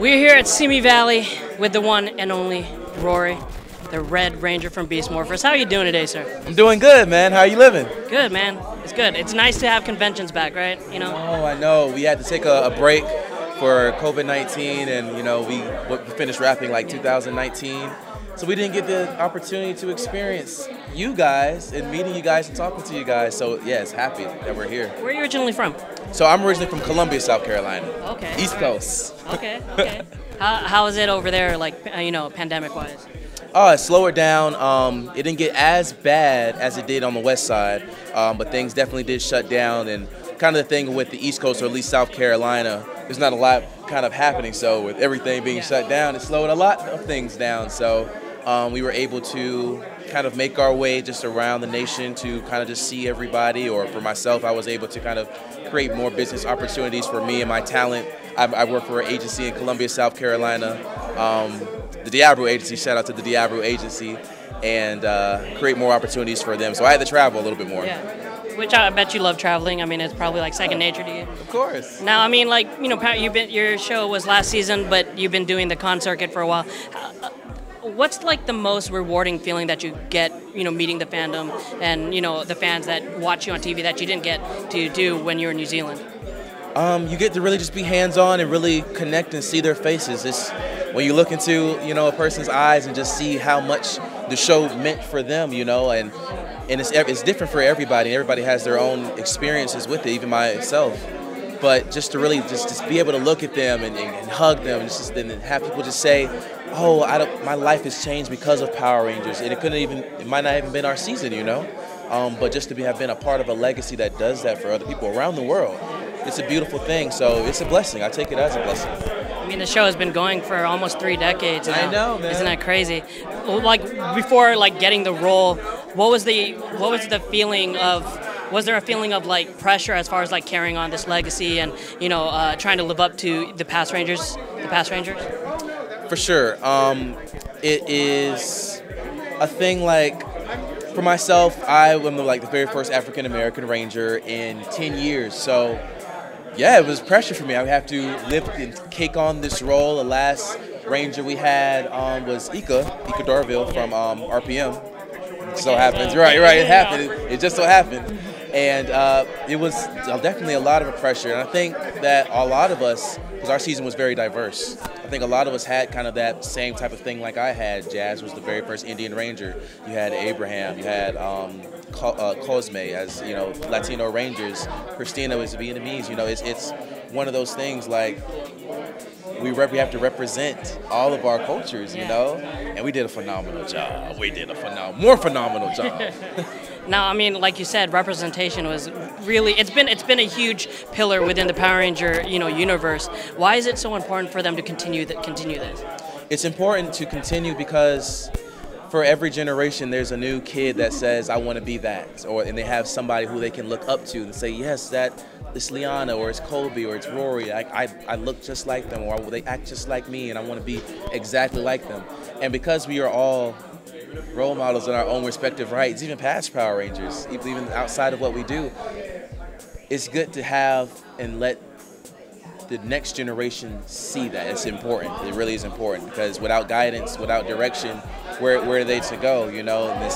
We're here at Simi Valley with the one and only Rorrie, the Red Ranger from Beast Morphers. How are you doing today, sir? I'm doing good, man. How are you living? Good, man. It's good. It's nice to have conventions back, right? You know? Oh, I know. We had to take a break for COVID-19, and we finished wrapping like 2019. So we didn't get the opportunity to experience you guys and meeting you guys and talking to you guys. So yes, happy that we're here. Where are you originally from? So I'm originally from Columbia, South Carolina. Okay. East Coast. Okay. Okay. How is it over there, like pandemic-wise? Oh, it slowed down. It didn't get as bad as it did on the west side, but things definitely did shut down. And kind of the thing with the East Coast, or at least South Carolina, there's not a lot kind of happening. So with everything being shut down, it slowed a lot of things down. So we were able to kind of make our way just around the nation to kind of just see everybody. Or for myself, I was able to kind of create more business opportunities for me and my talent. I work for an agency in Columbia, South Carolina, the Diablo agency. Shout out to the Diablo agency, and create more opportunities for them. So I had to travel a little bit more. Yeah. Which I bet you love traveling. I mean, it's probably like second nature to you. Of course. Now, I mean, like, your show was last season, but you've been doing the con circuit for a while. What's like the most rewarding feeling that you get, meeting the fandom and, the fans that watch you on TV that you didn't get to do when you were in New Zealand? You get to really just be hands-on and really connect and see their faces. It's when you look into, a person's eyes and just see how much the show meant for them, and it's different for everybody. Everybody has their own experiences with it, even myself. But just to really just be able to look at them and hug them, and have people just say, "Oh, my life has changed because of Power Rangers," and it might not even been our season, but just to have been a part of a legacy that does that for other people around the world, it's a beautiful thing. So it's a blessing. I take it as a blessing. I mean, the show has been going for almost 3 decades now. I know, man. Isn't that crazy? Like before, getting the role, what was the feeling of? Was there a feeling of pressure as far as carrying on this legacy and trying to live up to the past Rangers? For sure. It is a thing for myself, I am the very first African American Ranger in 10 years. So yeah, it was pressure for me. I would have to live and take on this role. The last Ranger we had was Ika Darville from RPM. It so happens. Right. It happened. It just so happened. And it was definitely a lot of pressure. And I think that a lot of us, because our season was very diverse, I think a lot of us had kind of that same type of thing like I had. Jazz was the very first Indian Ranger. You had Abraham. You had Cosme as, Latino Rangers. Christina was Vietnamese. It's one of those things we have to represent all of our cultures, and we did a phenomenal job. More phenomenal job. Now, I mean, like you said, representation was really, it's been a huge pillar within the Power Ranger, universe. Why is it so important for them to continue this? It's important to continue because for every generation, there's a new kid that says, I want to be that, and they have somebody who they can look up to and say, yes, it's Liana, or it's Colby, or it's Rorrie. I look just like them, or they act just like me, and I want to be exactly like them. And because we are all role models in our own respective rights, even past Power Rangers, even outside of what we do, it's good to have and let the next generation see that it's important. It really is important, because without guidance, without direction, where are they to go? And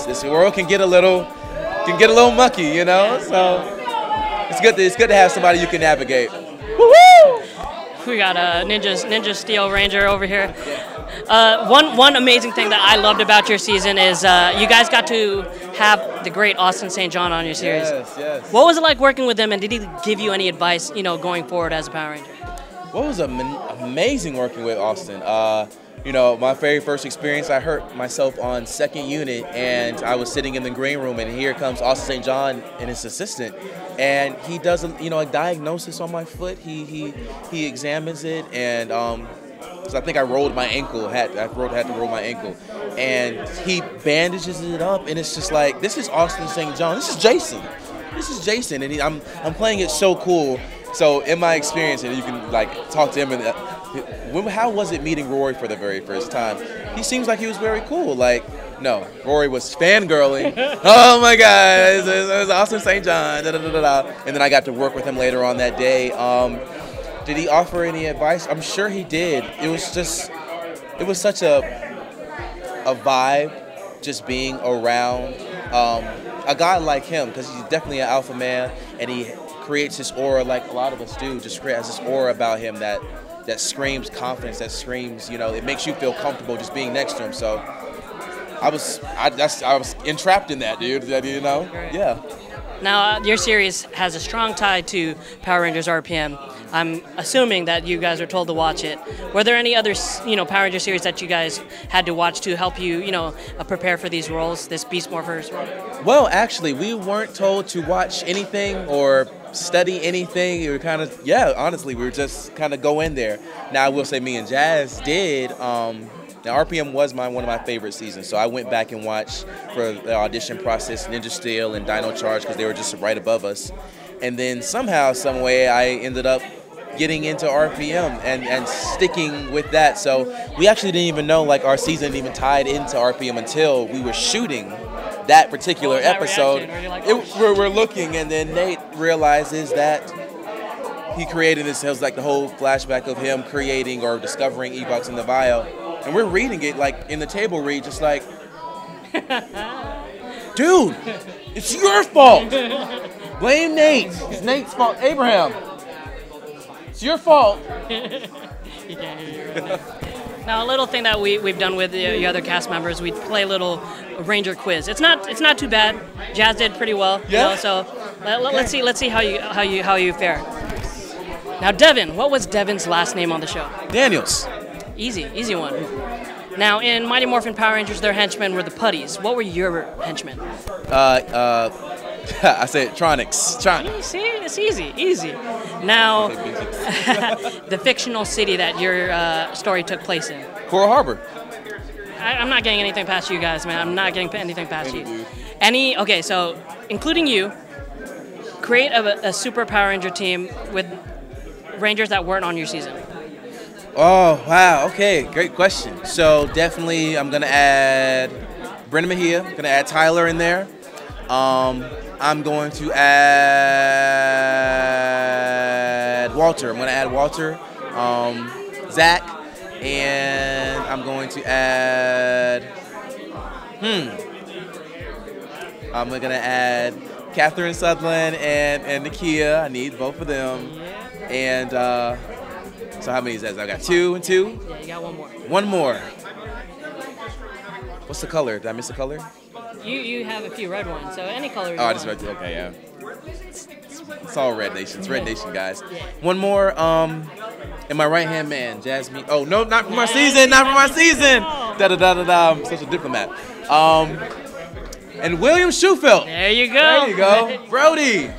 this world can get a little mucky. So it's good to have somebody you can navigate. Woo-hoo! We got a Ninja Steel Ranger over here. One amazing thing that I loved about your season is you guys got to have the great Austin St. John on your series. Yes. What was it like working with him, and did he give you any advice, going forward as a Power Ranger? What was amazing working with Austin. My very first experience, I hurt myself on second unit, and I was sitting in the green room, and here comes Austin St. John and his assistant, and he does a diagnosis on my foot. He examines it, and so I think I rolled my ankle. Had to roll my ankle, and he bandages it up, and it's just this is Austin St. John. This is Jason, and I'm playing it so cool. So in my experience, and you can talk to him, and how was it meeting Rorrie for the very first time? He seems like he was very cool. No, Rorrie was fangirling. Oh my God, it was Austin St. John. And then I got to work with him later on that day. Did he offer any advice? I'm sure he did. It was such a vibe just being around a guy like him, because he's definitely an alpha man, and he creates this aura like a lot of us do. Just has this aura about him that screams confidence, that screams, it makes you feel comfortable just being next to him. So I was entrapped in that, dude. Yeah. Now, your series has a strong tie to Power Rangers RPM. I'm assuming that you guys were told to watch it. Were there any other, Power Ranger series that you guys had to watch to help you, prepare for these roles, this Beast Morphers role? Well, actually, we weren't told to watch anything or study anything. We were kind of, honestly, we were just kind of go in there. Now, I will say me and Jazz did. Now, RPM was one of my favorite seasons, so I went back and watched for the audition process, Ninja Steel and Dino Charge, because they were just right above us. And then somehow, some way, I ended up getting into RPM and sticking with that. So we actually didn't even know our season even tied into RPM until we were shooting that particular episode. We're looking, and then Nate realizes that he created this. It was like the whole flashback of him creating or discovering Evox in the vial. And we're reading it in the table read, just like, dude, it's your fault. Blame Nate. It's Nate's fault. Abraham, it's your fault. Now, a little thing that we've done with the other cast members, we play a little Ranger quiz. It's not too bad. Jazz did pretty well. Yeah. So let's see how you fare. Now, Devin, what was Devin's last name on the show? Daniels. Easy one. Now, in Mighty Morphin Power Rangers, their henchmen were the Putties. What were your henchmen? I said Tronics. See, it's easy. Now, the fictional city that your story took place in. Coral Harbor. I'm not getting anything past you guys, man. I'm not getting anything past you. Okay, so including you, create a Super Power Ranger team with Rangers that weren't on your season. Oh, wow. Okay, great question. So definitely I'm going to add Brendan Mejia. I'm going to add Tyler in there. I'm going to add Walter. I'm going to add Walter, Zach, and I'm going to add, I'm going to add Catherine Sutherland and Nakia. I need both of them. And so how many is that? I got 2 and 2? Yeah, you got one more. One more. What's the color? Did I miss a color? You have a few red ones, so any color. Oh, I just read it. Okay, yeah. It's all Red Nation. It's Red Nation, guys. Yeah. One more. And my right-hand man, Jasmine. Oh, no, not for my season. Not for my season. Da-da-da-da-da. I'm such a diplomat. And William Schufelt. There you go. There you go. Brody.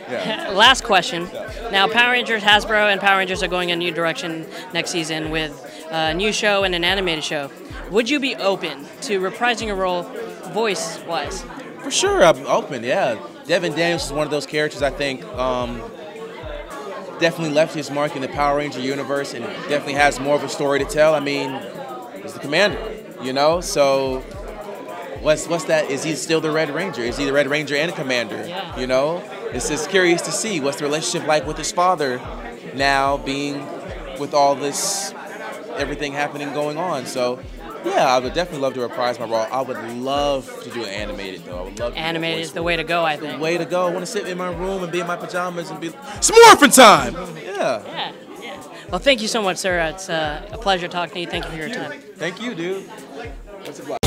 Yeah. Last question. Now, Power Rangers, Hasbro, and Power Rangers are going a new direction next season with a new show and an animated show. Would you be open to reprising a role voice-wise? For sure, I'm open, yeah. Devin Daniels is one of those characters I think definitely left his mark in the Power Ranger universe and definitely has more of a story to tell. I mean, he's the commander, So what's that? Is he still the Red Ranger? Is he the Red Ranger and a commander? Yeah. It's just curious to see what's the relationship like with his father now being with all this, everything happening going on. So, yeah, I would definitely love to reprise my role. I would love to do it animated, though. I would love to. Animated is the way to go, I think. The way to go. I want to sit in my room and be in my pajamas and be, it's Morphin time! Yeah. Yeah. Well, thank you so much, sir. It's a pleasure talking to you. Thank you for your time. Thank you, dude. What's it like?